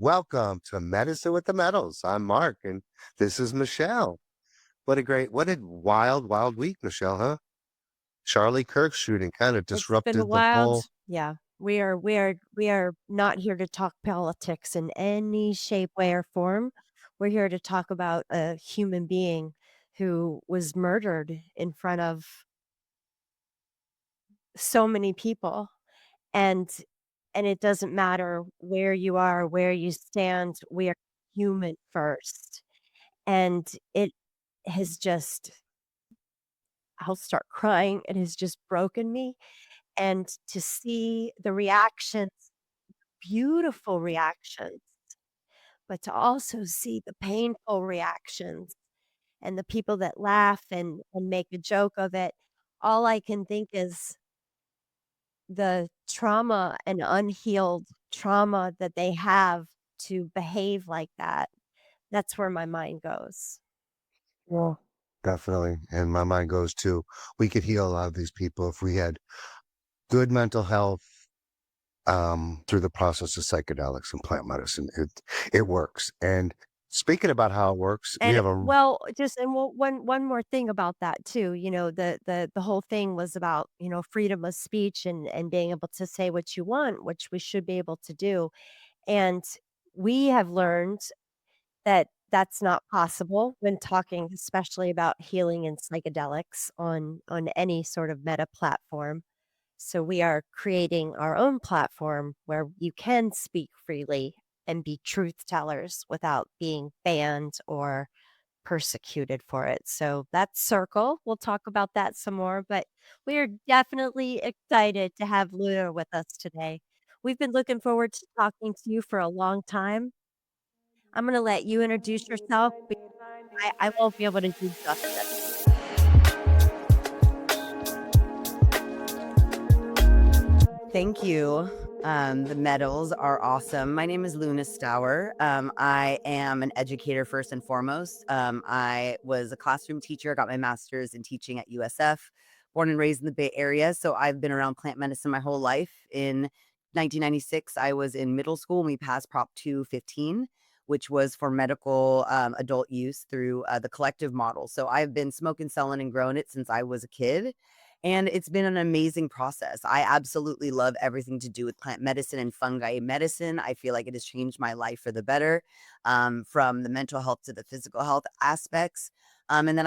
Welcome to Medicine with the Metals. I'm Mark, and this is Michelle. What a wild week, Michelle, huh? Charlie Kirk shooting kind of It's been disrupted the wild. whole. Yeah. We are not here to talk politics in any shape, way, or form. We're here to talk about a human being who was murdered in front of so many people. And and it doesn't matter where you are, where you stand, we are human first. And it has just I'll start crying. It has just broken me. And to see the reactions, beautiful reactions, but to also see the painful reactions and the people that laugh and make a joke of it, all I can think is the trauma and unhealed trauma that they have to behave like that. That's where my mind goes. Well, definitely. And my mind goes to we could heal a lot of these people if we had good mental health through the process of psychedelics and plant medicine. It works. And speaking about how it works, we And have a well, just and well, one more thing about that too, the whole thing was about, freedom of speech and being able to say what you want, which we should be able to do. And we have learned that that's not possible when talking especially about healing and psychedelics on any sort of meta platform. So we are creating our own platform where you can speak freely and be truth tellers without being banned or persecuted for it. So that's Circle. We'll talk about that some more, but we are definitely excited to have Luna with us today. We've been looking forward to talking to you for a long time. I'm going to let you introduce yourself. I won't be able to do justice. Thank you. The medals are awesome. My name is Luna Stower. I am an educator first and foremost. I was a classroom teacher, got my master's in teaching at USF, born and raised in the Bay Area. So I've been around plant medicine my whole life. In 1996, I was in middle school and we passed Prop 215, which was for medical adult use through the collective model. So I've been smoking, selling, and growing it since I was a kid. And it's been an amazing process. I absolutely love everything to do with plant medicine and fungi medicine. I feel like it has changed my life for the better, from the mental health to the physical health aspects. And then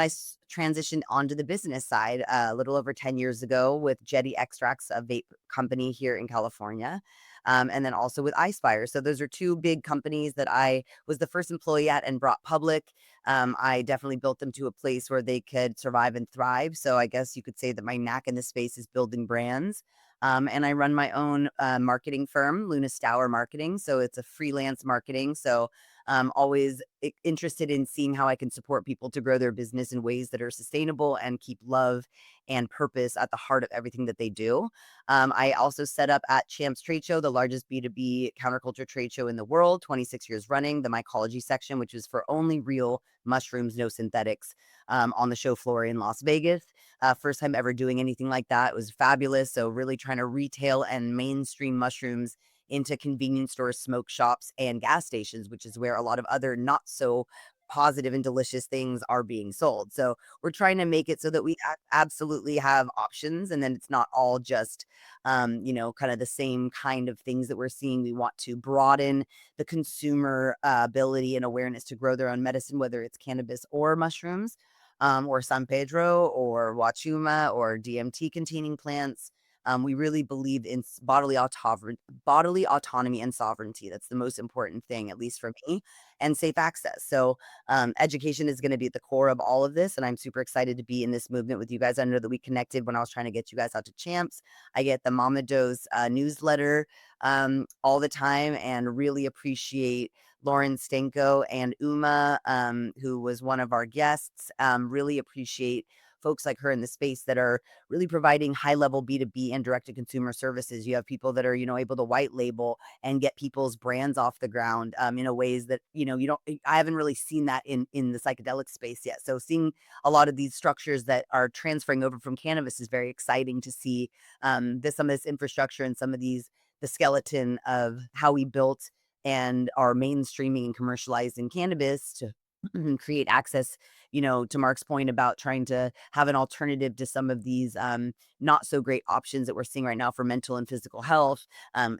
transitioned onto the business side a little over 10 years ago with Jetty Extracts, a vape company here in California. And then also with iSpire. So those are two big companies that I was the first employee at and brought public. I definitely built them to a place where they could survive and thrive. So I guess you could say that my knack in this space is building brands. And I run my own marketing firm, Luna Stower Marketing. So it's a freelance marketing. So always interested in seeing how I can support people to grow their business in ways that are sustainable and keep love and purpose at the heart of everything that they do. I also set up at Champs Trade Show, the largest B2B counterculture trade show in the world, 26 years running, the mycology section, which is for only real mushrooms, no synthetics, on the show floor in Las Vegas. First time ever doing anything like that. It was fabulous. So really trying to retail and mainstream mushrooms into convenience stores, smoke shops, and gas stations, which is where a lot of other not so positive and delicious things are being sold. So we're trying to make it so that we absolutely have options, and then it's not all just kind of the same kind of things that we're seeing. We want to broaden the consumer ability and awareness to grow their own medicine, whether it's cannabis or mushrooms, or San Pedro or Wachuma or DMT containing plants. We really believe in bodily autonomy and sovereignty. That's the most important thing, at least for me, and safe access. So education is going to be at the core of all of this. And I'm super excited to be in this movement with you guys. I know that we connected when I was trying to get you guys out to Champs. I get the Mama Dose newsletter all the time and really appreciate Lauren Stenko and Uma, who was one of our guests. Really appreciate folks like her in the space that are really providing high level B2B and direct to consumer services. You have people that are, able to white label and get people's brands off the ground in a ways that, I haven't really seen that in the psychedelic space yet. So seeing a lot of these structures that are transferring over from cannabis is very exciting to see some of this infrastructure and some of the skeleton of how we built and are mainstreaming and commercializing cannabis to create access, to Mark's point about trying to have an alternative to some of these not so great options that we're seeing right now for mental and physical health.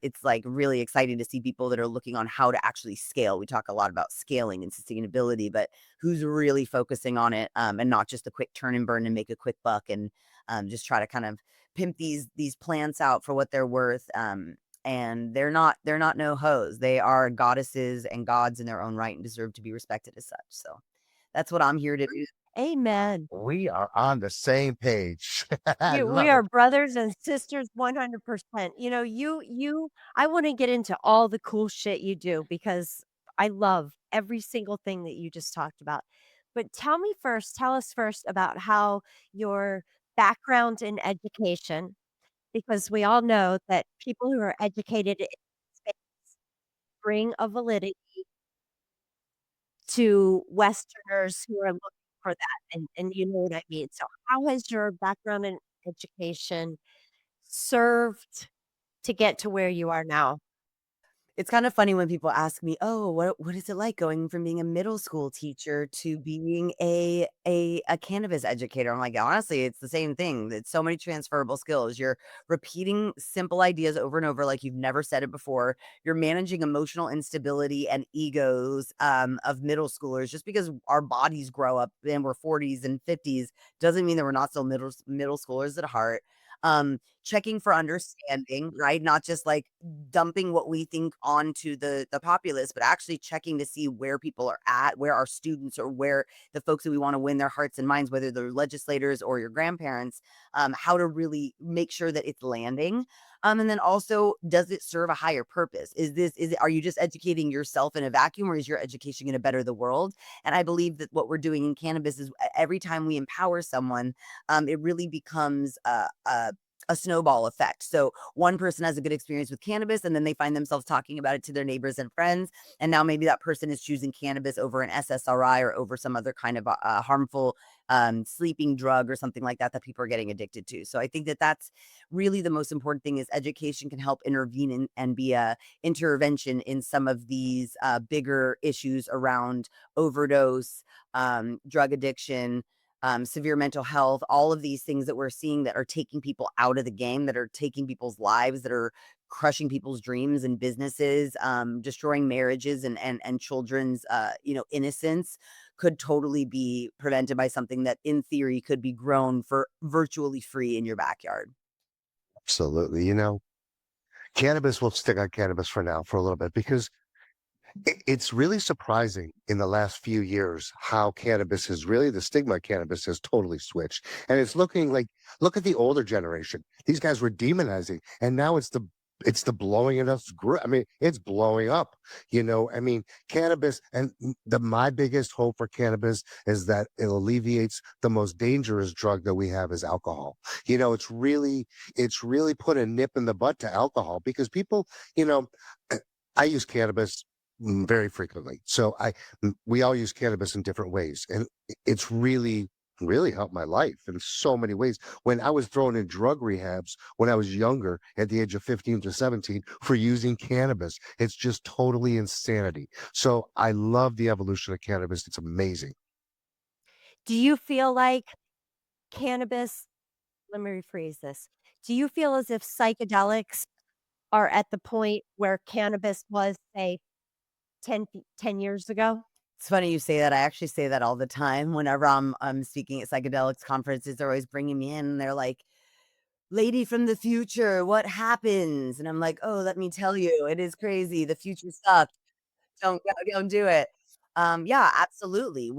It's like really exciting to see people that are looking on how to actually scale. We talk a lot about scaling and sustainability, but who's really focusing on it, and not just a quick turn and burn and make a quick buck, and just try to kind of pimp these plants out for what they're worth. And they're not no hoes. They are goddesses and gods in their own right and deserve to be respected as such. So that's what I'm here to do. Amen. We are on the same page. I We love are it. brothers and sisters 100%. I wanna get into all the cool shit you do because I love every single thing that you just talked about. But tell us first about how your background in education, because we all know that people who are educated in space bring a validity to Westerners who are looking for that, and you know what I mean. So how has your background in education served to get to where you are now? It's kind of funny when people ask me, "Oh, what is it like going from being a middle school teacher to being a cannabis educator?" I'm like, "Honestly, it's the same thing. It's so many transferable skills. You're repeating simple ideas over and over like you've never said it before. You're managing emotional instability and egos of middle schoolers. Just because our bodies grow up and we're 40s and 50s doesn't mean that we're not still middle schoolers at heart. Checking for understanding, right? Not just like dumping what we think onto the populace, but actually checking to see where people are at, where our students or where the folks that we want to win their hearts and minds, whether they're legislators or your grandparents, how to really make sure that it's landing. And then also, does it serve a higher purpose? Are you just educating yourself in a vacuum, or is your education going to better the world? And I believe that what we're doing in cannabis is every time we empower someone, it really becomes a snowball effect. So one person has a good experience with cannabis, and then they find themselves talking about it to their neighbors and friends. And now maybe that person is choosing cannabis over an SSRI or over some other kind of harmful sleeping drug or something like that that people are getting addicted to. So I think that that's really the most important thing, is education can help intervene and be a intervention in some of these bigger issues around overdose, drug addiction, severe mental health, all of these things that we're seeing that are taking people out of the game, that are taking people's lives, that are crushing people's dreams and businesses, destroying marriages and children's innocence, could totally be prevented by something that in theory could be grown for virtually free in your backyard. Absolutely. Cannabis, we'll stick on cannabis for now for a little bit because it's really surprising in the last few years how cannabis has really, the stigma of cannabis has totally switched. And it's looking like, look at the older generation. These guys were demonizing, and now it's the blowing it up. I mean, it's blowing up. I mean, cannabis, and my biggest hope for cannabis is that it alleviates the most dangerous drug that we have is alcohol. It's really put a nip in the butt to alcohol because people, you know, I use cannabis very frequently. So we all use cannabis in different ways, and it's really helped my life in so many ways. When I was thrown in drug rehabs when I was younger, at the age of 15 to 17, for using cannabis, it's just totally insanity. So I love the evolution of cannabis. It's amazing. Do you feel like cannabis let me rephrase this. Do you feel as if psychedelics are at the point where cannabis was, say, 10 years ago? It's funny you say that. I actually say that all the time whenever I'm speaking at psychedelics conferences. They're always bringing me in, and they're like, "Lady from the future, what happens?" And I'm like, "Oh, let me tell you, it is crazy. The future sucks. Don't do it." Yeah, absolutely.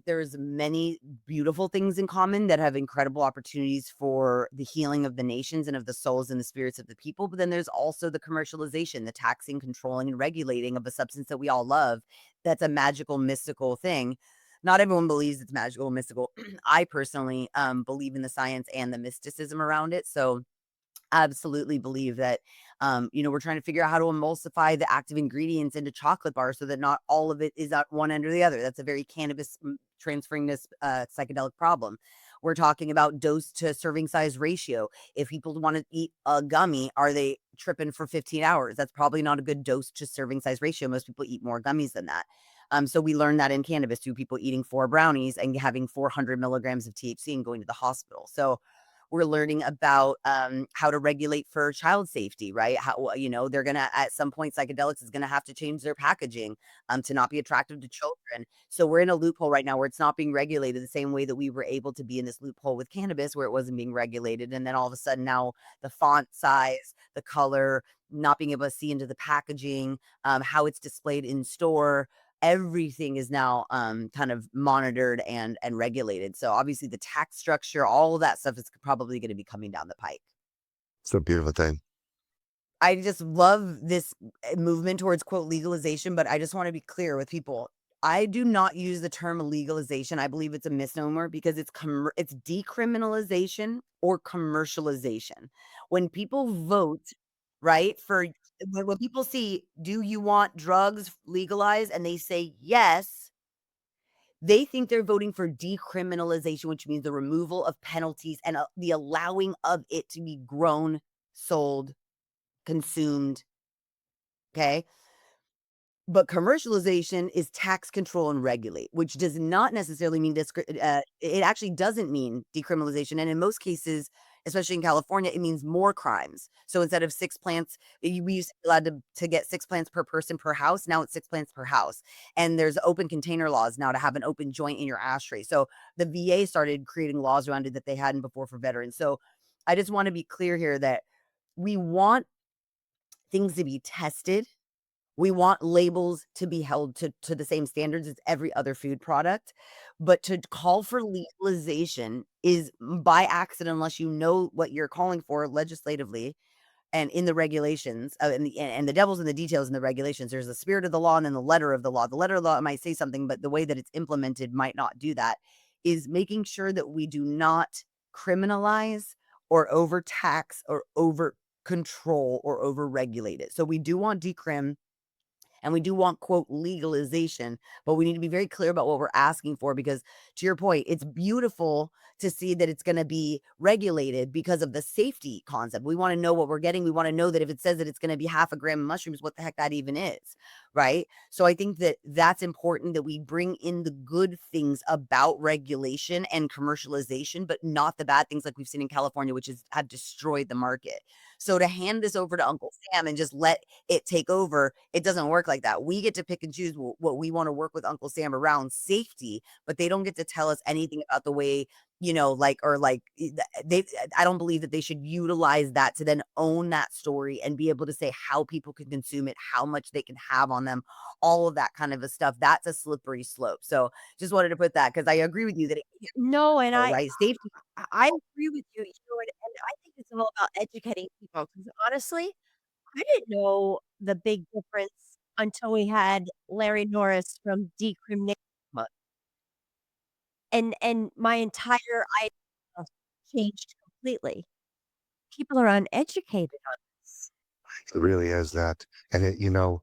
There's many beautiful things in common that have incredible opportunities for the healing of the nations and of the souls and the spirits of the people. But then there's also the commercialization, the taxing, controlling, and regulating of a substance that we all love. That's a magical, mystical thing. Not everyone believes it's magical, mystical. I personally believe in the science and the mysticism around it. So absolutely believe that, we're trying to figure out how to emulsify the active ingredients into chocolate bars so that not all of it is at one end or the other. That's a very cannabis transferring this psychedelic problem. We're talking about dose to serving size ratio. If people want to eat a gummy, are they tripping for 15 hours? That's probably not a good dose to serving size ratio. Most people eat more gummies than that. So we learned that in cannabis too, people eating 4 brownies and having 400 milligrams of THC and going to the hospital. So we're learning about how to regulate for child safety, right? How, they're going to, at some point, psychedelics is going to have to change their packaging to not be attractive to children. So we're in a loophole right now where it's not being regulated the same way that we were able to be in this loophole with cannabis where it wasn't being regulated. And then all of a sudden now the font size, the color, not being able to see into the packaging, how it's displayed in store, everything is now kind of monitored and regulated. So obviously the tax structure, all of that stuff is probably going to be coming down the pike. It's a beautiful thing. I just love this movement towards quote legalization, but I just want to be clear with people. I do not use the term legalization. I believe it's a misnomer because it's decriminalization or commercialization. When people vote, right, for when people see, do you want drugs legalized? And they say yes, they think they're voting for decriminalization, which means the removal of penalties and the allowing of it to be grown, sold, consumed. Okay. But commercialization is tax control and regulate, which does not necessarily mean it actually doesn't mean decriminalization. And in most cases, especially in California, it means more crimes. So instead of 6 plants, we used to be allowed to get 6 plants per person per house. Now it's 6 plants per house. And there's open container laws now to have an open joint in your ashtray. So the VA started creating laws around it that they hadn't before for veterans. So I just want to be clear here that we want things to be tested. We want labels to be held to the same standards as every other food product, but to call for legalization is by accident unless you know what you're calling for legislatively and in the regulations, and the devil's in the details in the regulations. There's the spirit of the law and then the letter of the law. The letter of the law might say something, but the way that it's implemented might not do that, is making sure that we do not criminalize or overtax or over control or over regulate it. So we do want decrim and we do want, quote, legalization, but we need to be very clear about what we're asking for because, to your point, it's beautiful to see that it's going to be regulated because of the safety concept. We want to know what we're getting. We want to know that if it says that it's going to be half a gram of mushrooms, what the heck that even is, right? So I think that that's important that we bring in the good things about regulation and commercialization, but not the bad things like we've seen in California, which have destroyed the market. So to hand this over to Uncle Sam and just let it take over, it doesn't work like that. We get to pick and choose what we want to work with Uncle Sam around safety, but they don't get to tell us anything about the way, I don't believe that they should utilize that to then own that story and be able to say how people can consume it, how much they can have on them, all of that kind of a stuff. That's a slippery slope. So just wanted to put that because I agree with you that it can't No, and go, right? Safety. I agree with you, and I think it's all about educating people because honestly, I didn't know the big difference until we had Larry Norris from Decriminalize, and my entire idea changed completely. People are uneducated on this. It really is that. And you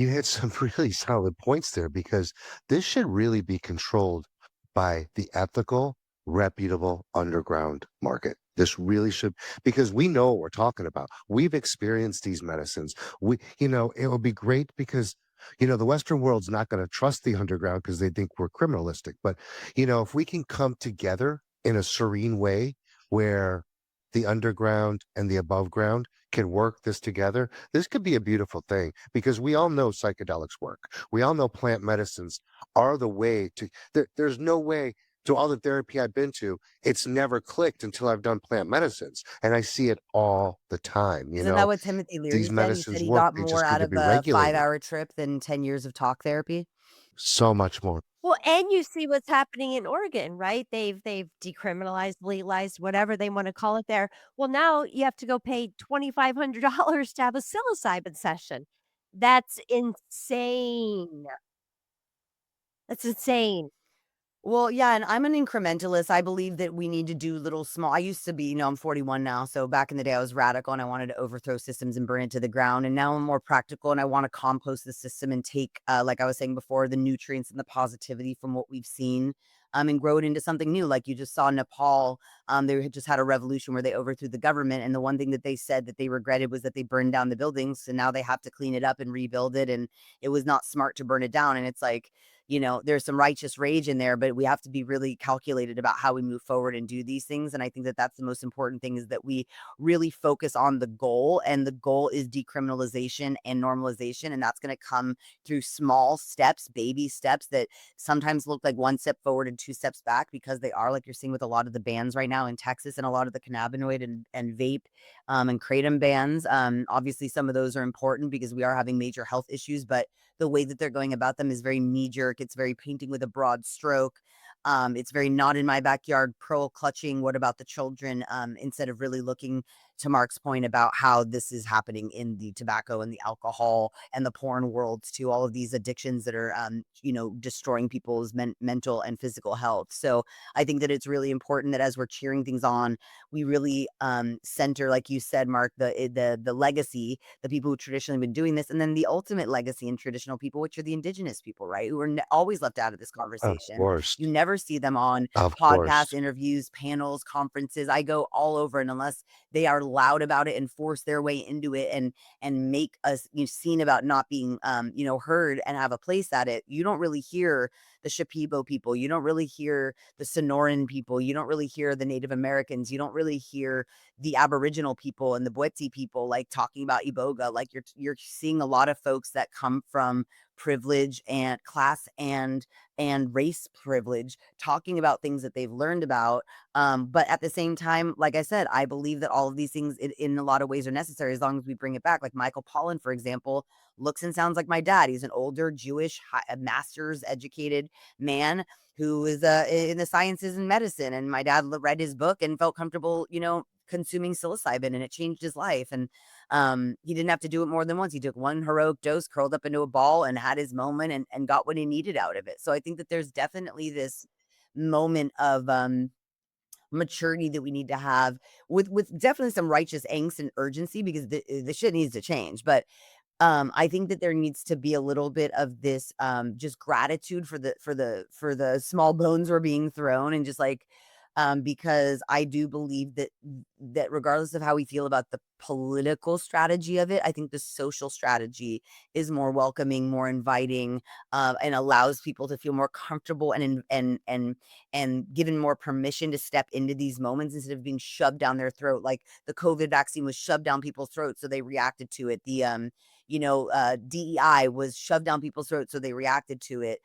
hit some really solid points there because this should really be controlled by the ethical, reputable underground market. This really should, because we know what we're talking about. We've experienced these medicines. It would be great because, the Western world's not going to trust the underground because they think we're criminalistic. But, if we can come together in a serene way where the underground and the above ground can work this together, this could be a beautiful thing because we all know psychedelics work. We all know plant medicines are the way to, there's no way to all the therapy I've been to, it's never clicked until I've done plant medicines. And I see it all the time. Isn't that what Timothy Leary These said? He said medicines he work. got They more just need out to of be a regulated 5-hour trip than 10 years of talk therapy. so much more. Well, and you see what's happening in Oregon, right? They've decriminalized, legalized, whatever they wanna call it there. Well, now you have to go pay $2,500 to have a psilocybin session. That's insane. That's insane. Well, yeah, and I'm an incrementalist. I believe that we need to do little small. I used to be, I'm 41 now. So back in the day, I was radical and I wanted to overthrow systems and burn it to the ground. And now I'm more practical and I want to compost the system and take, like I was saying before, the nutrients and the positivity from what we've seen and grow it into something new. Like you just saw Nepal, they had just had a revolution where they overthrew the government. And the one thing that they said that they regretted was that they burned down the buildings. So now they have to clean it up and rebuild it. And it was not smart to burn it down. And it's like, there's some righteous rage in there, but we have to be really calculated about how we move forward and do these things. And I think that that's the most important thing, is that we really focus on the goal, and the goal is decriminalization and normalization. And that's going to come through small steps, baby steps that sometimes look like one step forward and two steps back, because they are, like you're seeing with a lot of the bans right now in Texas, and a lot of the cannabinoid and vape and kratom bans. Obviously, some of those are important because we are having major health issues, but the way that they're going about them is very knee jerk. It's very painting with a broad stroke. It's very not in my backyard, pearl clutching. What about the children? Instead of really looking, to Mark's point, about how this is happening in the tobacco and the alcohol and the porn worlds, to all of these addictions that are, destroying people's mental and physical health. So I think that it's really important that as we're cheering things on, we really center, like you said, Mark, the legacy, the people who traditionally been doing this, and then the ultimate legacy in traditional people, which are the indigenous people, right? Who are always left out of this Of conversation. course. You never see them on Of podcasts, course. interviews, panels, conferences. I go all over, and unless they are loud about it and force their way into it, and make us seen about not being heard and have a place at it, you don't really hear the Shipibo people. You don't really hear the Sonoran people. You don't really hear the Native Americans. You don't really hear the Aboriginal people and the Boetse people, like, talking about Iboga. Like, you're seeing a lot of folks that come from privilege and class and race privilege, talking about things that they've learned about. But at the same time, like I said, I believe that all of these things in a lot of ways are necessary, as long as we bring it back. Like Michael Pollan, for example, looks and sounds like my dad. He's an older Jewish master's educated man who is in the sciences and medicine. And my dad read his book and felt comfortable, consuming psilocybin, and it changed his life. And he didn't have to do it more than once. He took one heroic dose, curled up into a ball, and had his moment, and got what he needed out of it. So I think that there's definitely this moment of maturity that we need to have, with definitely some righteous angst and urgency, because the shit needs to change. But I think that there needs to be a little bit of this just gratitude for the small bones we're being thrown, and just like, because I do believe that regardless of how we feel about the political strategy of it, I think the social strategy is more welcoming, more inviting, and allows people to feel more comfortable, and given more permission to step into these moments, instead of being shoved down their throat. Like the COVID vaccine was shoved down people's throats, so they reacted to it. The DEI was shoved down people's throats, so they reacted to it.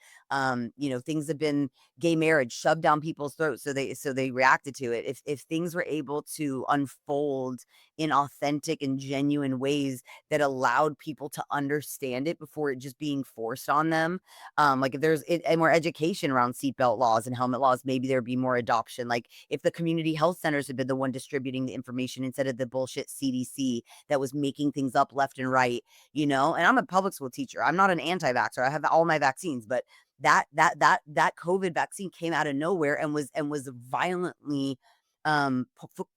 Things have been, gay marriage shoved down people's throats, so they reacted to it. If things were able to unfold in authentic and genuine ways that allowed people to understand it before it just being forced on them, like if there's and more education around seatbelt laws and helmet laws, maybe there'd be more adoption. Like if the community health centers had been the one distributing the information instead of the bullshit CDC that was making things up left and right. And I'm a public school teacher. I'm not an anti-vaxxer. I have all my vaccines, but that COVID vaccine came out of nowhere, and was violently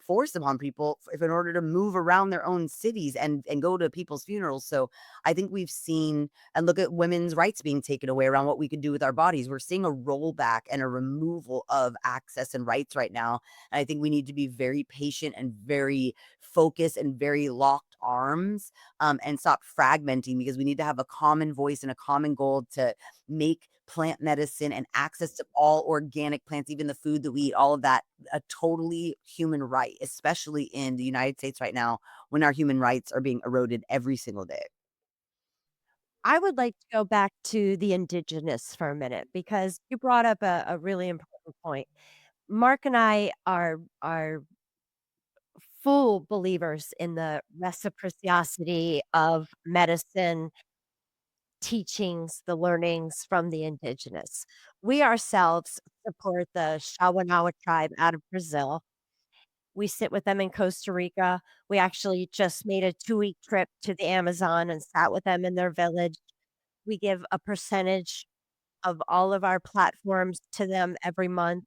forced upon people, if in order to move around their own cities and go to people's funerals. So I think we've seen, and look at women's rights being taken away around what we could do with our bodies. We're seeing a rollback and a removal of access and rights right now. And I think we need to be very patient and very focused and very locked arms, and stop fragmenting, because we need to have a common voice and a common goal to make plant medicine and access to all organic plants, even the food that we eat, all of that, a totally human right, especially in the United States right now, when our human rights are being eroded every single day. I would like to go back to the indigenous for a minute, because you brought up a really important point. Mark and I are full believers in the reciprocity of medicine teachings, the learnings from the indigenous. We ourselves support the Shawanawa tribe out of Brazil. We sit with them in Costa Rica. We actually just made a 2-week trip to the Amazon and sat with them in their village. We give a percentage of all of our platforms to them every month.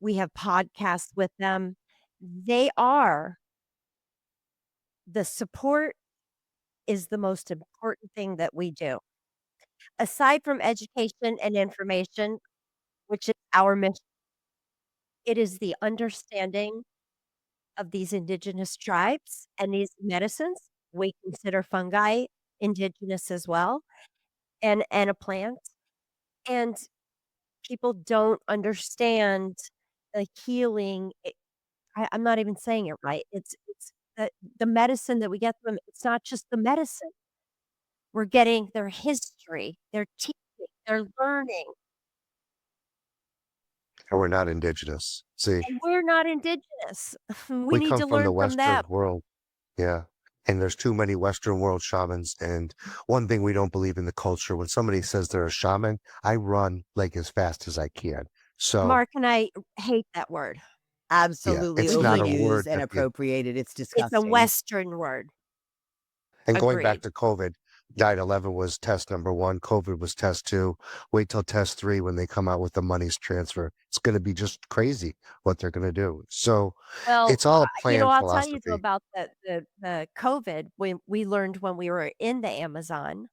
We have podcasts with them. They are the support is the most important thing that we do. Aside from education and information, which is our mission. It is the understanding of these indigenous tribes and these medicines. We consider fungi indigenous as well, and a plant, and people don't understand the healing. I'm not even saying it right. It's the medicine that we get from them, it's not just the medicine. We're getting their history, their teaching, their learning, And we're not indigenous. See, and we're not indigenous. We we need come to from the learn from Western them. world. Yeah. And there's too many Western world shamans. And one thing we don't believe in the culture, when somebody says they're a shaman, I run like as fast as I can. So Mark and I hate that word. yeah, Absolutely it's We not hate a it. word overused and that the appropriated. It's It's a disgusting. Western word. and going back Agreed. to COVID, 9/11 was test number one, COVID was test two. Wait till test three when they come out with the money's transfer. It's gonna be just crazy what they're gonna do. So Well, it's all a planned I'll tell you though philosophy. about the COVID, we learned when we were in the Amazon,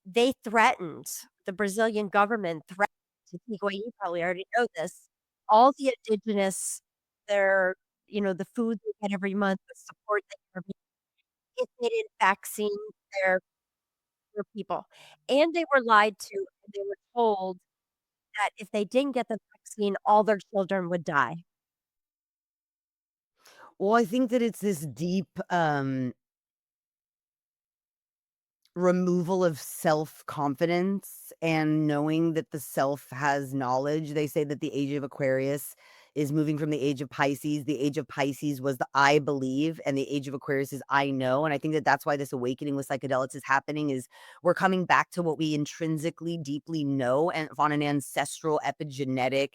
they threatened, the Brazilian government threatened to take away, you probably already know this, all the indigenous, their the food they get every month, the support they get every if they didn't vaccine their their people. And they were lied to, and they were told that if they didn't get the vaccine, all their children would die. Well, I think that it's this deep removal of self-confidence and knowing that the self has knowledge. They say that the age of Aquarius is moving from the age of Pisces. The age of Pisces was the I believe, and the age of Aquarius is I know. And I think that that's why this awakening with psychedelics is happening is we're coming back to what we intrinsically deeply know and on an ancestral epigenetic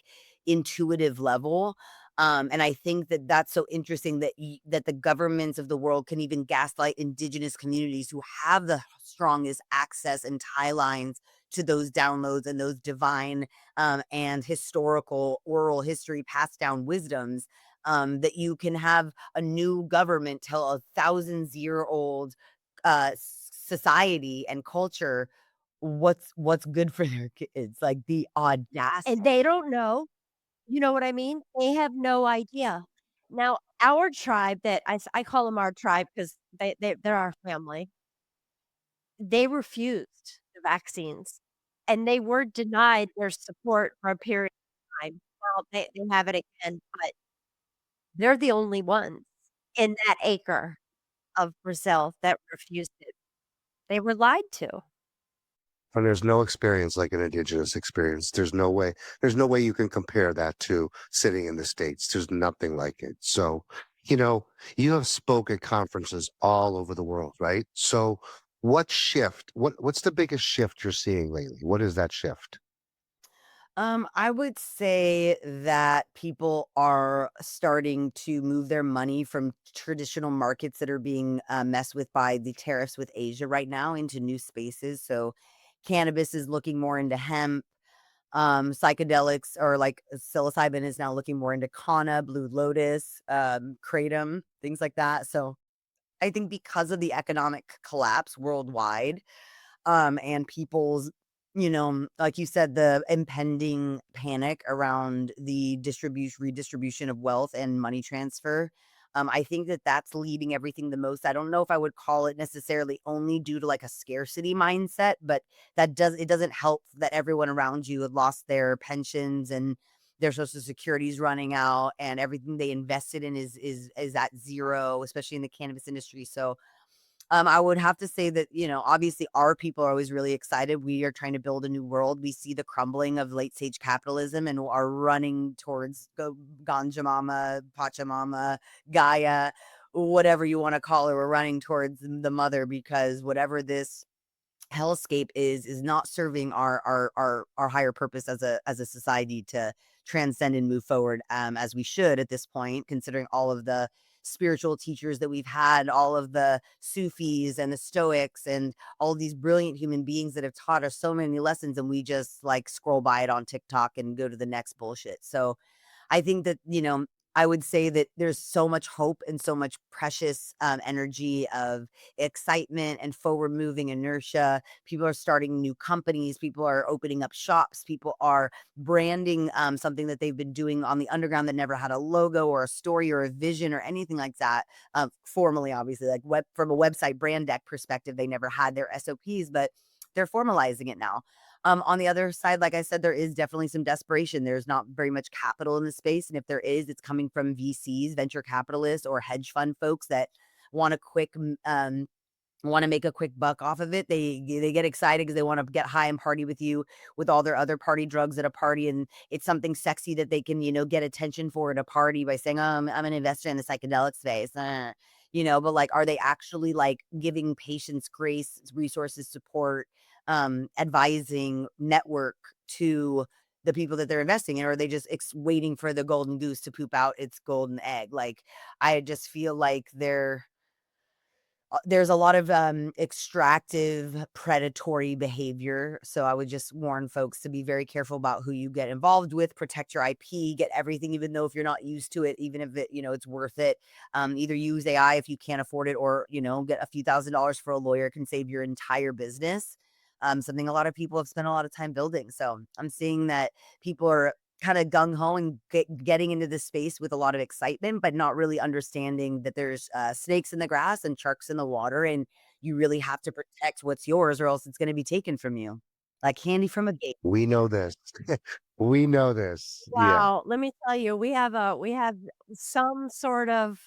intuitive level. And I think that that's so interesting that that the governments of the world can even gaslight indigenous communities who have the strongest access and tie lines to those downloads and those divine and historical oral history passed down wisdoms. That you can have a new government tell a thousands-year-old society and culture what's good for their kids. Like the And audacity. they don't know. You know what I mean? They have no idea. Now, our tribe that I call them our tribe 'cause they're our family. They refused the vaccines, and they were denied their support for a period of time. Well, they have it again, but they're the only ones in that acre of Brazil that refused it. They were lied to. And there's no experience like an indigenous experience. There's no way you can compare that to sitting in the States. There's nothing like it. So, you know, you have spoke at conferences all over the world, right? So what's the biggest shift you're seeing lately? What is that shift? I would say that people are starting to move their money from traditional markets that are being messed with by the tariffs with Asia right now into new spaces. So, cannabis is looking more into hemp. Psychedelics or like psilocybin is now looking more into kanna, blue lotus, kratom, things like that. So, I think because of the economic collapse worldwide, and people's, like you said, the impending panic around the distribution redistribution of wealth and money transfer. I think that that's leading everything the most. I don't know if I would call it necessarily only due to like a scarcity mindset, but it doesn't help that everyone around you had lost their pensions and their social security is running out and everything they invested in is at zero, especially in the cannabis industry. So I would have to say that, obviously our people are always really excited. We are trying to build a new world. We see the crumbling of late stage capitalism and are running towards Ganja Mama, Pachamama, Gaia, whatever you want to call her. We're running towards the mother because whatever this hellscape is not serving our higher purpose as a society to transcend and move forward as we should at this point, considering all of the spiritual teachers that we've had, all of the Sufis and the Stoics and all these brilliant human beings that have taught us so many lessons, and we just like scroll by it on TikTok and go to the next bullshit. So I think that, I would say that there's so much hope and so much precious energy of excitement and forward moving inertia. People are starting new companies. People are opening up shops. People are branding something that they've been doing on the underground that never had a logo or a story or a vision or anything like that. Formally, obviously, like from a website brand deck perspective, they never had their SOPs, but they're formalizing it now. On the other side, like I said, there is definitely some desperation. There's not very much capital in the space. And if there is, it's coming from VCs, venture capitalists, or hedge fund folks that want a quick want to make a quick buck off of it. They get excited because they want to get high and party with you with all their other party drugs at a party, and it's something sexy that they can get attention for at a party by saying, I'm an investor in the psychedelic space." But like, are they actually like giving patients grace, resources, support, advising, network to the people that they're investing in, or are they just waiting for the golden goose to poop out its golden egg? Like, I just feel like there's a lot of extractive predatory behavior. So I would just warn folks to be very careful about who you get involved with, protect your IP, get everything, even though if you're not used to it, even if it's worth it. Either use AI if you can't afford it, or get a few $1,000s for a lawyer can save your entire business. Something a lot of people have spent a lot of time building. So I'm seeing that people are kind of gung ho and getting into this space with a lot of excitement, but not really understanding that there's snakes in the grass and sharks in the water, and you really have to protect what's yours, or else it's going to be taken from you, like candy from a gate. We know this. We know this. Yeah. Wow, let me tell you, we have some sort of,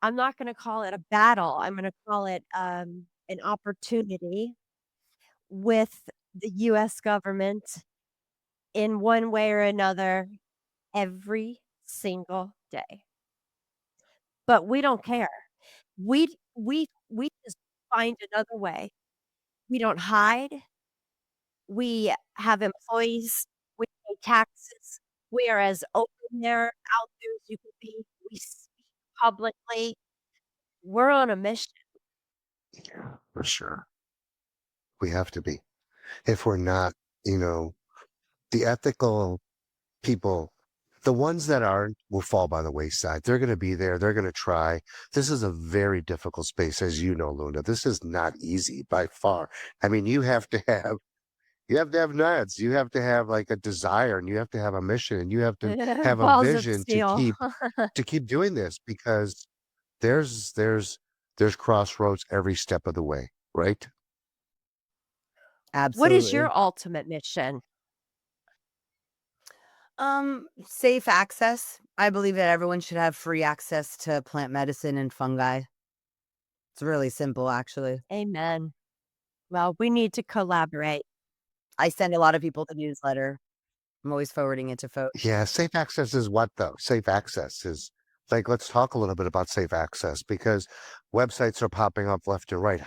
I'm not gonna call it a battle, I'm gonna call it, an opportunity with the US government in one way or another every single day. But we don't care. We just find another way. We don't hide. We have employees. We pay taxes. We are as open out there as you can be. We speak publicly. We're on a mission. For sure. We have to be. If we're not, you know, the ethical people, the ones that aren't will fall by the wayside. They're going to be there. They're going to try. This is a very difficult space, as you know, Luna. This is not easy by far. I mean, you have to have nuts. You have to have like a desire, and you have to have a mission, and you have to have a Balls of vision to steel. keep doing this, because there's there's there's crossroads every step of the way, right? What is Absolutely. your ultimate mission? Safe access. I believe that everyone should have free access to plant medicine and fungi. It's really simple, actually. Amen. Well, we need to collaborate. I send a lot of people the newsletter. I'm always forwarding it to folks. Yeah, safe access is what though? Safe access is like, let's talk a little bit about safe access, because websites are popping up left and right.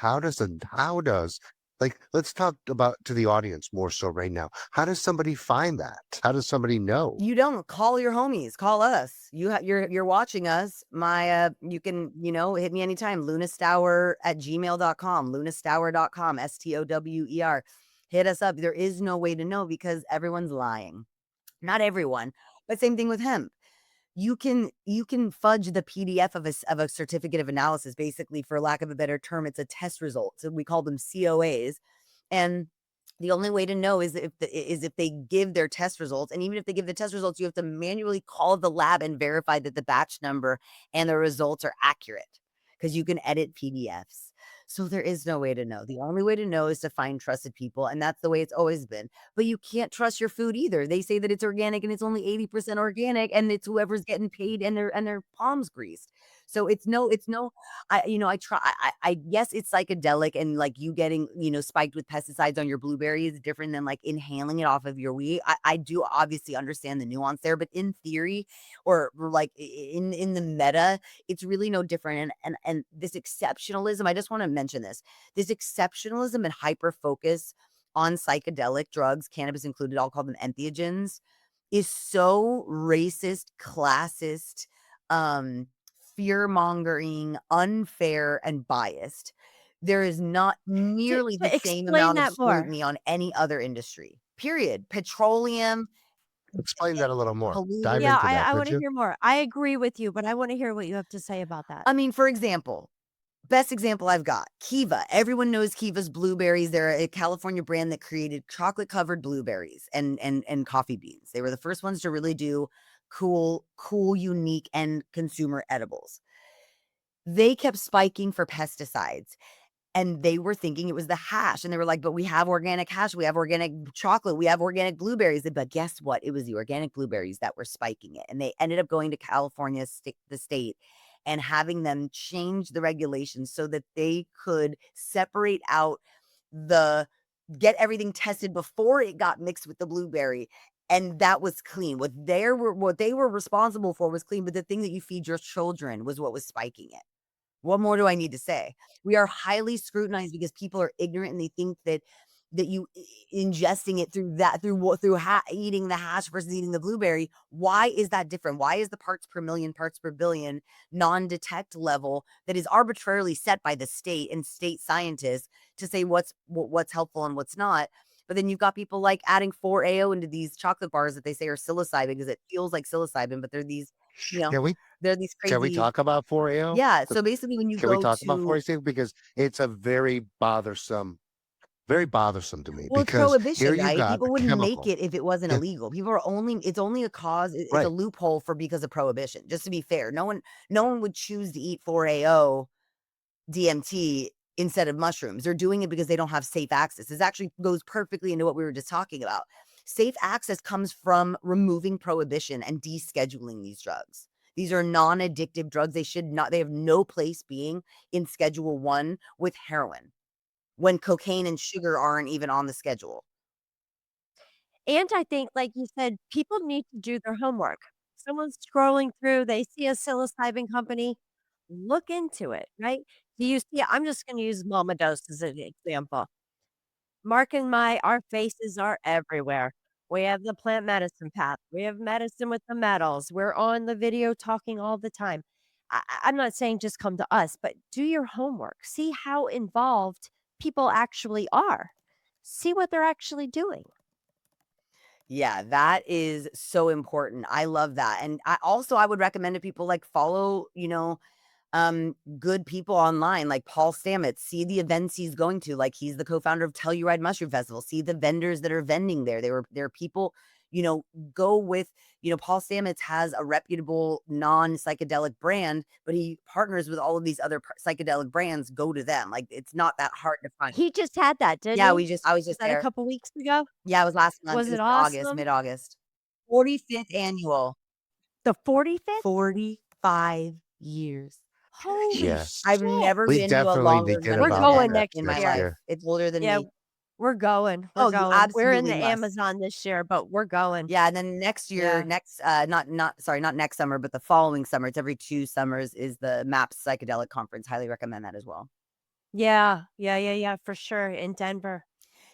Like, let's talk about to the audience more so right now. How does somebody find that? How does somebody know? You don't call your homies, call us. You're watching us. You can, hit me anytime. lunastower@gmail.com, lunastower.com, STOWER. Hit us up. There is no way to know because everyone's lying. Not everyone, but same thing with hemp. You can fudge the PDF of a certificate of analysis. Basically, for lack of a better term, it's a test result. So we call them COAs. And the only way to know is if they give their test results. And even if they give the test results, you have to manually call the lab and verify that the batch number and the results are accurate, because you can edit PDFs. So there is no way to know. The only way to know is to find trusted people, and that's the way it's always been. But you can't trust your food either. They say that it's organic and it's only 80% organic, and it's whoever's getting paid and their palms greased. So it's no. I try. Yes, it's psychedelic, and like you getting spiked with pesticides on your blueberry is different than like inhaling it off of your weed. I do obviously understand the nuance there, but in theory, or like in the meta, it's really no different. And this exceptionalism, I just want to mention this exceptionalism and hyper focus on psychedelic drugs, cannabis included, I'll call them entheogens, is so racist, classist, um, fear mongering, unfair, and biased. There is not To nearly the to same explain amount of that more. scrutiny on any other industry. Period. Petroleum, Explain that a little more. Dive polluted. Yeah, into that, I could wanna you? hear more. I agree with you, but I wanna hear what you have to say about that. I mean, for example, best example I've got, Kiva. Everyone knows Kiva's blueberries. They're a California brand that created chocolate-covered blueberries and coffee beans. They were the first ones to really do cool, unique, and consumer edibles. They kept spiking for pesticides, and they were thinking it was the hash, and they were like, "But we have organic hash, we have organic chocolate, we have organic blueberries." But guess what? It was the organic blueberries that were spiking it, and they ended up going to California the state, and having them change the regulations so that they could separate out the get everything tested before it got mixed with the blueberry, and that was clean. What they were responsible for was clean, but the thing that you feed your children was what was spiking it. What more do I need to say? We are highly scrutinized because people are ignorant and they think that you ingesting it through eating the hash versus eating the blueberry. Why is that different? Why is the parts per million, parts per billion non-detect level that is arbitrarily set by the state and state scientists to say what's helpful and what's not? But then you've got people like adding 4-AO into these chocolate bars that they say are psilocybin because it feels like psilocybin, but they're these, you know, Can we they're these can we crazy. talk about 4AO? Yeah, so basically when you Can we go talk about to 4AO? Because it's a very bothersome to me well, it's because here prohibition, you right? got People a wouldn't make chemical. it if it wasn't Yeah, illegal. People are only it's only a cause, it's a right. loophole for because of prohibition, just to be fair. No one would choose to eat 4-AO DMT instead of mushrooms. They're doing it because they don't have safe access. This actually goes perfectly into what we were just talking about. Safe access comes from removing prohibition and descheduling these drugs. These are non-addictive drugs. They have no place being in Schedule 1 with heroin when cocaine and sugar aren't even on the schedule. And I think, like you said, people need to do their homework. Someone's scrolling through, they see a psilocybin company, look into it, right? Do you see I'm just gonna use Mama Dose as an example. Mark and my our faces are everywhere. We have the plant medicine path. We have medicine with the metals. We're on the video talking all the time. I'm not saying just come to us, but do your homework. See how involved people actually are. See what they're actually doing. Yeah, that is so important. I love that. And I would recommend to people like follow, good people online like Paul Stamets, see the events he's going to. Like he's the co-founder of Telluride Mushroom Festival. See the vendors that are vending there. There are people, you know, go with, Paul Stamets has a reputable non-psychedelic brand, but he partners with all of these other psychedelic brands. Go to them. Like it's not that hard to find. He just had that, didn't Yeah, he? I was Was just that a there. couple weeks ago? Yeah, it was last month. Was It was it in August, awesome? mid-August. 45th annual. The 45th? 45 years. Holy Yeah. I've shit. never We been to a definitely need longer to get We're medical involved with going event that next in my next year. life. year. It's older than Yeah, me. we're going, we're Oh, you going. We're in absolutely the must. Amazon this year, but we're going. Yeah, and then next year, Yeah. not next summer, but the following summer, it's every 2 summers, is the MAPS Psychedelic Conference. Highly recommend that as well. Yeah. Yeah, yeah, yeah, for sure, in Denver.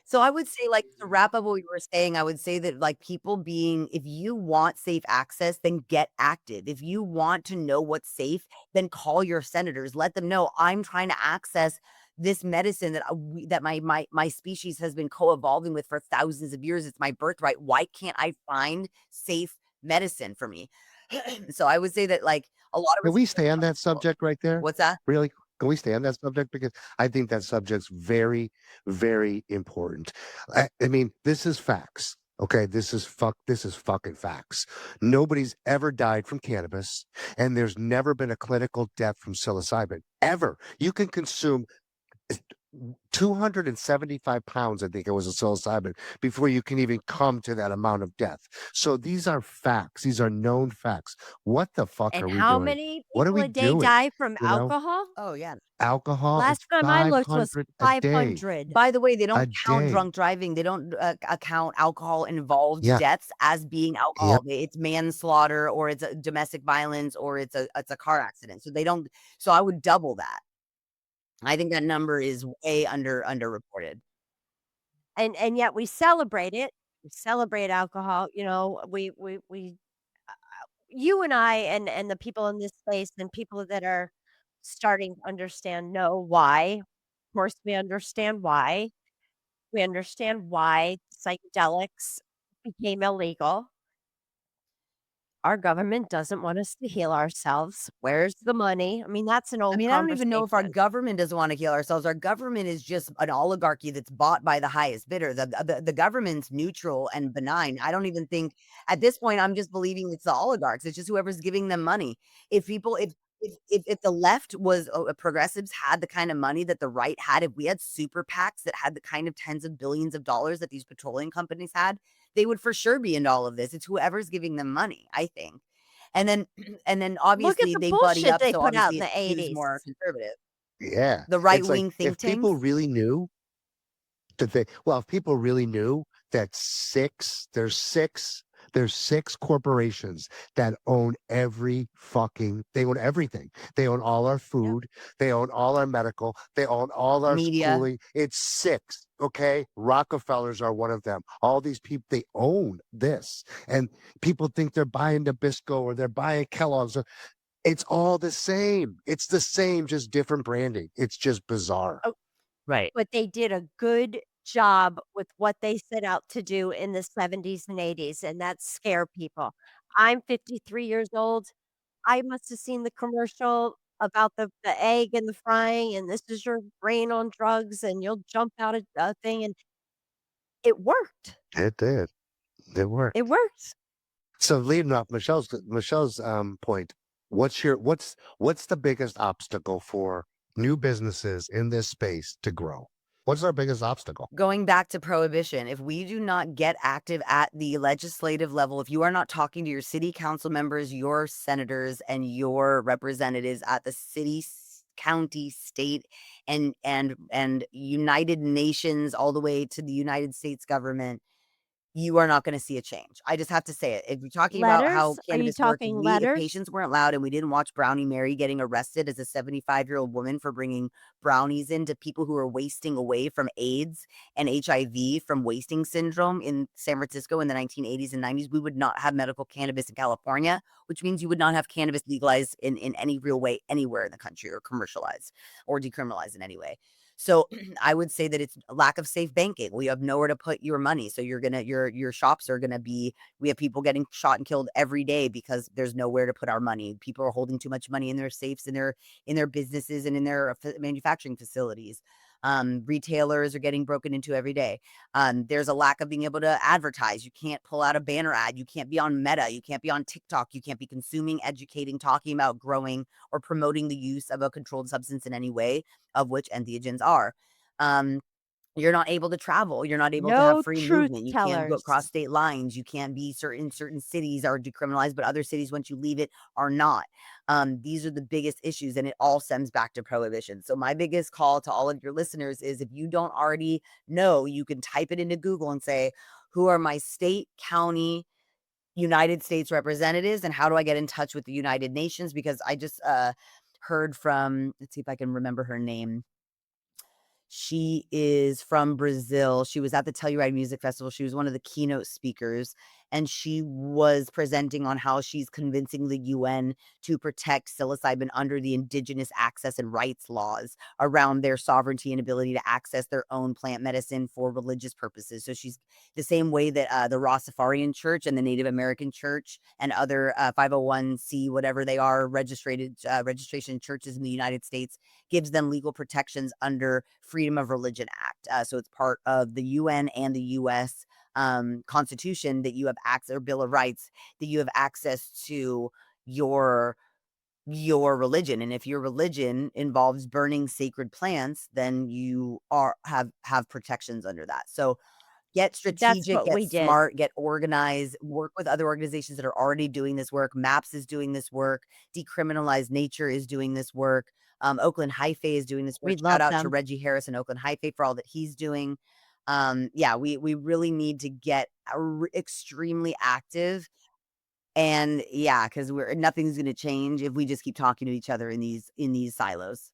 So I would say, like, to wrap up what we were saying, I would say that, like, people being if you want safe access, then get active. If you want to know what's safe, then call your senators. Let them know, "I'm trying to access this medicine that my species has been co-evolving with for thousands of years. It's my birthright. Why can't I find safe medicine for me?" So I would say that, like, a lot of Can us we feel stay on that comfortable. subject right there? What's that? Really? Can we stay on that subject? Because I think that subject's very, very important. I mean, this is facts. Okay, this is fucking facts. Nobody's ever died from cannabis, and there's never been a clinical death from psilocybin. Ever. You can consume 275 pounds, I think it was a psilocybin, before you can even come to that amount of death. So these are facts. These are known facts. What the fuck And are we how doing? many What are people we a day doing? die from You know, alcohol? Oh, yeah. alcohol, Last it's time I looked was 500 a day. 500. By the way, they A don't count day. drunk driving. They don't, account alcohol-involved Yeah. deaths as being alcohol. Yep. It's manslaughter, or it's a domestic violence, or it's a car accident. So they don't so I would double that. I think that number is way underreported. And yet we celebrate it. We celebrate alcohol, we you and I and the people in this space and people that are starting to understand know why. Of course, we understand why. We understand why psychedelics became illegal. our government doesn't want us to heal ourselves. Where's the money? I mean, that's an I old mean, I don't even know if our conversation. government doesn't want to heal ourselves. Our government is just an oligarchy that's bought by the highest bidder. The government's neutral and benign. I don't even think at this point I'm just believing it's the oligarchs. It's just whoever's giving them money. If people if the left was progressives had the kind of money that the right had, if we had super PACs that had the kind of tens of billions of dollars that these petroleum companies had, they would for sure be into all of this. It's whoever's giving them money, I think. And then and then Look at obviously the they buddy bullshit up, they so put out obviously in it the skews '80s. more conservative. Yeah. The It's like right-wing if think people tanks? really knew that they, well, if people really knew that there's six corporations that own they own everything. They own all our Yep. food. They own all our medical. They own all our Media. schooling. It's six. Okay. Rockefellers are one of them. All these people, they own this. And people think they're buying Nabisco or they're buying Kellogg's. It's all the same. It's the same, just different branding. It's just bizarre. Oh, Right. but they did a good job with what they set out to do in the '70s and '80s, and that's scare people. I'm 53 years old. I must have seen the commercial about the egg and the frying, and this is your brain on drugs, and you'll jump out a thing, and it worked. It did. It It worked. works. So leading off Michelle's point, what's the biggest obstacle for new businesses in this space to grow? What's our biggest obstacle? Going back to prohibition, if we do not get active at the legislative level, if you are not talking to your city council members, your senators, and your representatives at the city, county, state, and United Nations, all the way to the United States government, you are not gonna see a change. I just have to say it. If you're talking about how Letters? Are you cannabis works, talking if letters? patients weren't allowed and we didn't watch Brownie Mary getting arrested as a 75-year-old woman for bringing brownies into people who are wasting away from AIDS and HIV from wasting syndrome in San Francisco in the 1980s and 90s, we would not have medical cannabis in California, which means you would not have cannabis legalized in any real way anywhere in the country or commercialized or decriminalized in any way. So I would say that it's a lack of safe banking. We have nowhere to put your money. So your shops are gonna be, we have people getting shot and killed every day because there's nowhere to put our money. People are holding too much money in their safes, in their businesses and in their manufacturing facilities. Retailers are getting broken into every day. There's a lack of being able to advertise. You can't pull out a banner ad. You can't be on Meta. You can't be on TikTok. You can't be consuming, educating, talking about growing or promoting the use of a controlled substance in any way, of which entheogens are. Um, you're not able to travel. You're not able to have No free truth movement. You can't go across tellers. state lines. You can't be certain cities are decriminalized, but other cities, once you leave it, are not. These are the biggest issues, and it all stems back to prohibition. So my biggest call to all of your listeners is if you don't already know, you can type it into Google and say, who are my state, county, United States representatives, and how do I get in touch with the United Nations? Because I just heard from, let's see if I can remember her name. She is from Brazil. She was at the Telluride Music Festival. She was one of the keynote speakers, and she was presenting on how she's convincing the UN to protect psilocybin under the indigenous access and rights laws around their sovereignty and ability to access their own plant medicine for religious purposes. So she's the same way that the Rastafarian Church and the Native American Church and other 501c whatever they are registered registration churches in the United States gives them legal protections under Freedom of Religion Act. So it's part of the UN and the US Constitution that you have access, or Bill of Rights, that you have access to your your religion. And if your religion involves burning sacred plants, then you have protections under that. So get That's strategic, what get we did. smart, get organized, work with other organizations that are already doing this work. MAPS is doing this work. Decriminalize Nature is doing this work. Oakland Hyphae is doing this work. We Shout love out to them. Reggie Harris and Oakland Hyphae for all that he's doing. Yeah, we really need to get extremely active. And yeah, because we're nothing's going to change if we just keep talking to each other in these silos.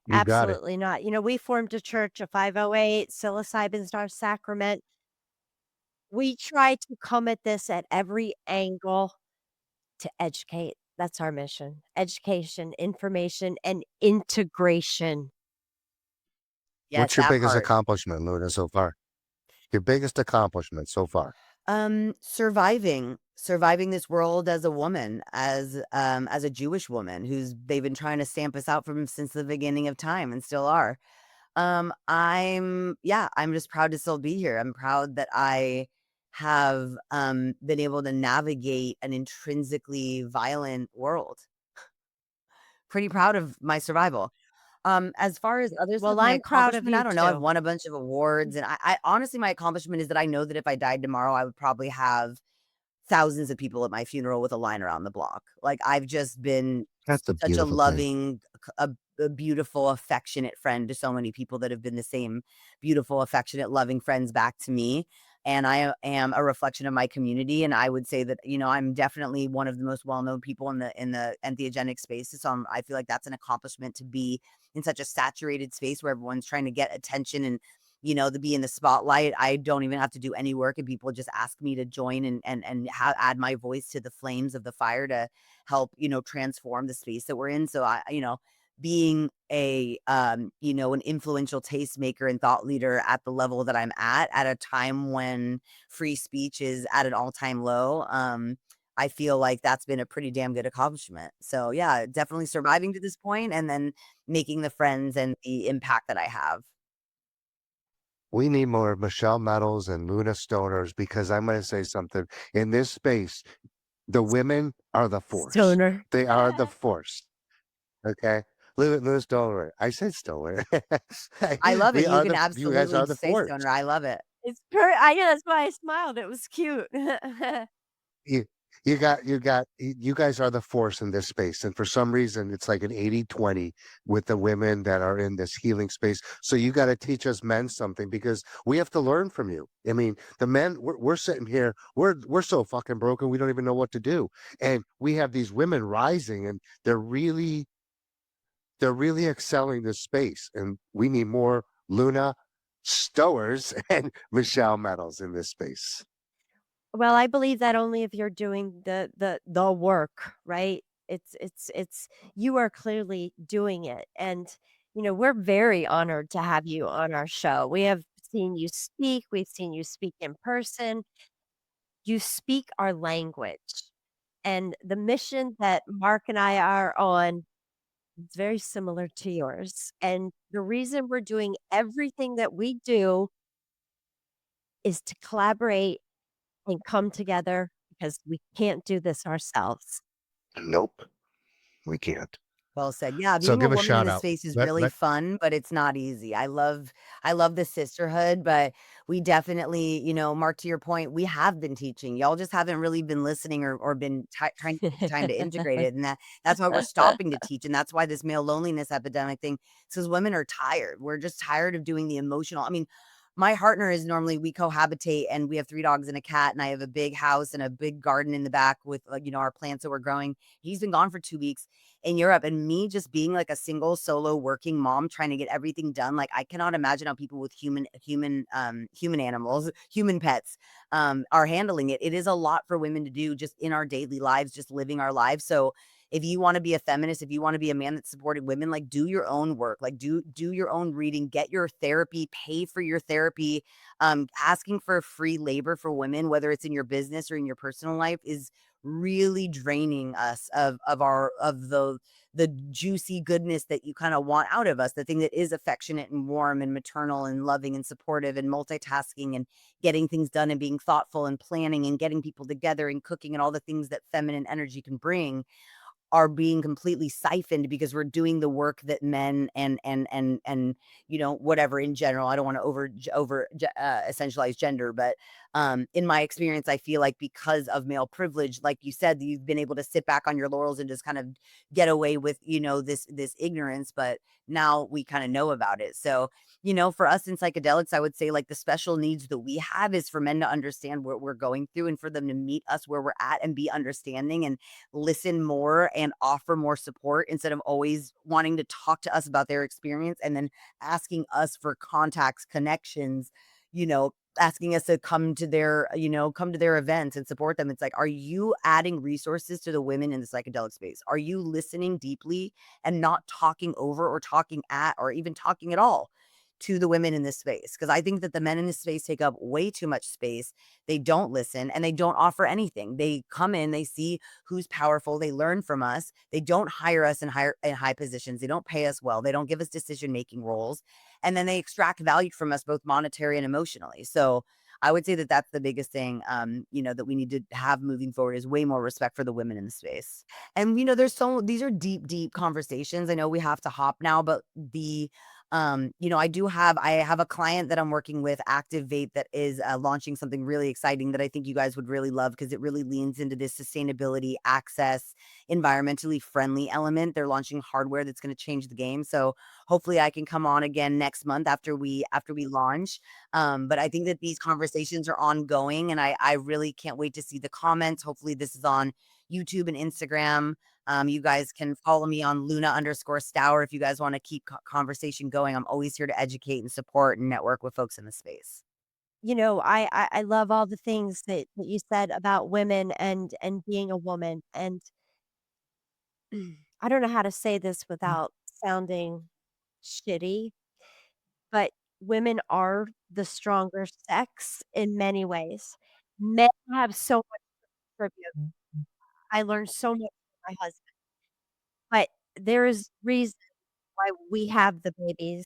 You got it. Absolutely not. We formed a church, a 508, psilocybin's our sacrament. We try to come at this at every angle to educate. That's our mission. Education, information, and integration. Yes, What's your that biggest part. accomplishment, Luna, so far? Your biggest accomplishment so far? Surviving. surviving this world as a woman, as a Jewish woman who's they've been trying to stamp us out from since the beginning of time and still are. I'm just proud to still be here. I'm proud that I have been able to navigate an intrinsically violent world. Pretty proud of my survival. As far as other stuff, Well, my I'm proud of accomplishment, I you don't know. I've too. won a bunch of awards, and I honestly, my accomplishment is that I know that if I died tomorrow, I would probably have thousands of people at my funeral with a line around the block. Like, I've just been That's a such a beautiful thing. loving, a beautiful, affectionate friend to so many people that have been the same beautiful, affectionate, loving friends back to me. And I am a reflection of my community. And I would say that, I'm definitely one of the most well-known people in the entheogenic space. So I feel like that's an accomplishment to be in such a saturated space where everyone's trying to get attention and to be in the spotlight. I don't even have to do any work, and people just ask me to join and add my voice to the flames of the fire to help, transform the space that we're in. So being an influential tastemaker and thought leader at the level that I'm at a time when free speech is at an all-time low, I feel like that's been a pretty damn good accomplishment. So yeah, definitely surviving to this point and then making the friends and the impact that I have. We need more Michelle Metals and Luna Stoners because I'm going to say something. In this space, the women are the force. Stoner. They are the force. Okay. Luna Stoner. I said Stoner. I love it. We You are can you guys absolutely are the say force. stoner. I love it. I know, that's why I smiled, it was cute. You you guys are the force in this space. And for some reason it's like an 80-20 with the women that are in this healing space. So you got to teach us men something because we have to learn from you. I mean, the men we're sitting here, we're so fucking broken we don't even know what to do. And we have these women rising and they're really excelling this space. And we need more Luna Stowers and Michelle Metals in this space. Well, I believe that only if you're doing the work, right? It's you are clearly doing it, and, we're very honored to have you on our show. We have seen you speak, we've seen you speak in person. You speak our language, and the mission that Mark and I are on is very similar to yours, and the reason we're doing everything that we do is to collaborate and come together because we can't do this ourselves. Nope, we can't. Well said. Yeah, So being a give a woman in shout this out. space is Let really let fun, but it's not easy. I love the sisterhood, but we definitely, Mark, to your point, we have been teaching. Y'all just haven't really been listening or been trying to take the time to integrate it. And that's why we're stopping to teach. And that's why this male loneliness epidemic thing, because women are tired. We're just tired of doing the emotional. I mean, my partner is normally we cohabitate and we have 3 dogs and a cat, and I have a big house and a big garden in the back with like, our plants that we're growing. He's been gone for 2 weeks in Europe, and me just being like a single solo working mom trying to get everything done. Like, I cannot imagine how people with human animals, human pets, are handling it. It is a lot for women to do just in our daily lives, just living our lives. So if you want to be a feminist, if you want to be a man that supported women, like do your own work, like do your own reading, get your therapy, pay for your therapy. Asking for free labor for women, whether it's in your business or in your personal life, is really draining us of the juicy goodness that you kind of want out of us, the thing that is affectionate and warm and maternal and loving and supportive and multitasking and getting things done and being thoughtful and planning and getting people together and cooking and all the things that feminine energy can bring are being completely siphoned because we're doing the work that men and whatever in general. I don't want to essentialize gender, but in my experience, I feel like because of male privilege, like you said, you've been able to sit back on your laurels and just kind of get away with this ignorance, but now we kind of know about it. So for us in psychedelics, I would say like the special needs that we have is for men to understand what we're going through and for them to meet us where we're at and be understanding and listen more and offer more support instead of always wanting to talk to us about their experience and then asking us for contacts, connections, asking us to come to their events and support them. It's like, are you adding resources to the women in the psychedelic space? Are you listening deeply and not talking over or talking at or even talking at all? to the women in this space, because I think that the men in this space take up way too much space. They don't listen and they don't offer anything. They come in, they see who's powerful, they learn from us. They don't hire us in high positions. They don't pay us well. They don't give us decision-making roles. And then they extract value from us both monetary and emotionally. So I would say that that's the biggest thing, that we need to have moving forward, is way more respect for the women in the space. And these are deep, deep conversations. I know we have to hop now, but I have a client that I'm working with, Active Vape, that is launching something really exciting that I think you guys would really love, because it really leans into this sustainability, access, environmentally friendly element. They're launching hardware that's going to change the game. So hopefully I can come on again next month after we launch. But I think that these conversations are ongoing, and I really can't wait to see the comments. Hopefully this is on YouTube and Instagram. You guys can follow me on Luna_Stower if you guys want to keep conversation going. I'm always here to educate and support and network with folks in the space. I love all the things that you said about women and being a woman, and I don't know how to say this without sounding shitty, but women are the stronger sex in many ways. Men have so much tribute. I learned so much from my husband, but there is reason why we have the babies.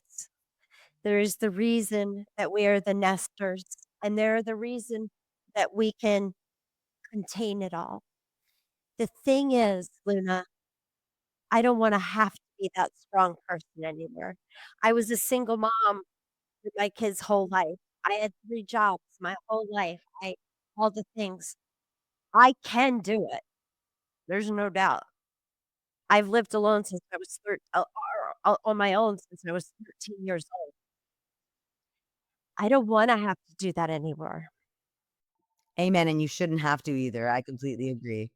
There is the reason that we are the nesters, and they're the reason that we can contain it all. The thing is, Luna, I don't wanna have to be that strong person anymore. I was a single mom with my kids' whole life. I had 3 jobs my whole life. I all the things. I can do it. There's no doubt. I've lived alone since I was on my own since I was 13 years old. I don't wanna have to do that anymore. Amen. And you shouldn't have to either. I completely agree.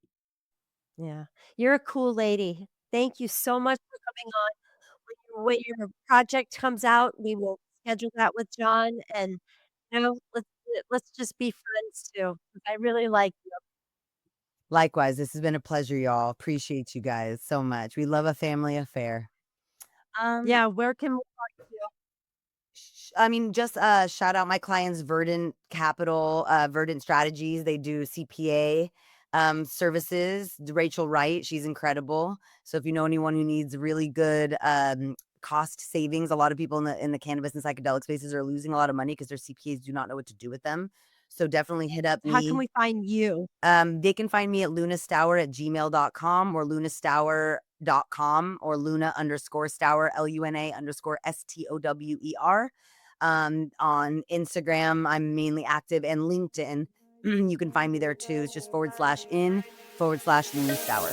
Yeah. You're a cool lady. Thank you so much for coming on. When your project comes out, we will schedule that with John, and, let's just be friends too, 'cause I really like you. Likewise, this has been a pleasure, y'all. Appreciate you guys so much. We love a family affair. Um, Yeah, where can we find you? just shout out my clients, Verdant Capital, Verdant Strategies. They do CPA services. Rachel Wright, she's incredible. So if you know anyone who needs really good cost savings, a lot of people in the cannabis and psychedelic spaces are losing a lot of money because their CPAs do not know what to do with them. So definitely hit up How can me. we find you? They can find me at lunastower@gmail.com, or lunastower.com, or Luna_Stower, LUNA_STOWER. On Instagram, I'm mainly active, and LinkedIn. You can find me there too. It's just /in/Luna Stower.